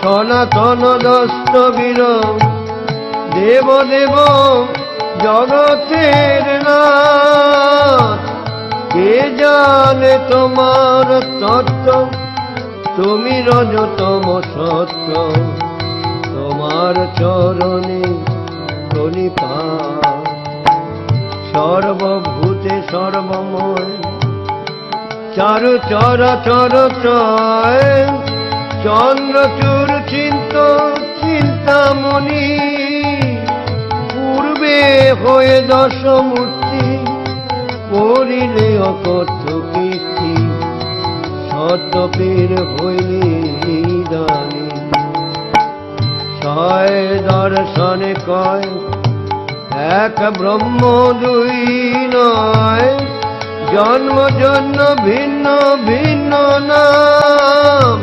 সনাতন দস্তবীর দেব দেব জগতের নাথ। কে জানে তোমার তত্ত্ব, তুমি রজতম সত্য, তোমার চরণে প্রণিপাত। সর্বভূতে সর্বময় চারু চরাচর চয়, চন্দ্রচূড় চিন্তামণি। পূর্বে হয়ে দশমূর্তি, করিলে অকথ্য কীর্তি, সত্যপীর হইলে দানি। ছয় দর্শনে কয় এক ব্রহ্ম দুই নয়, জন্ম জন্ম ভিন্ন ভিন্ন নাম।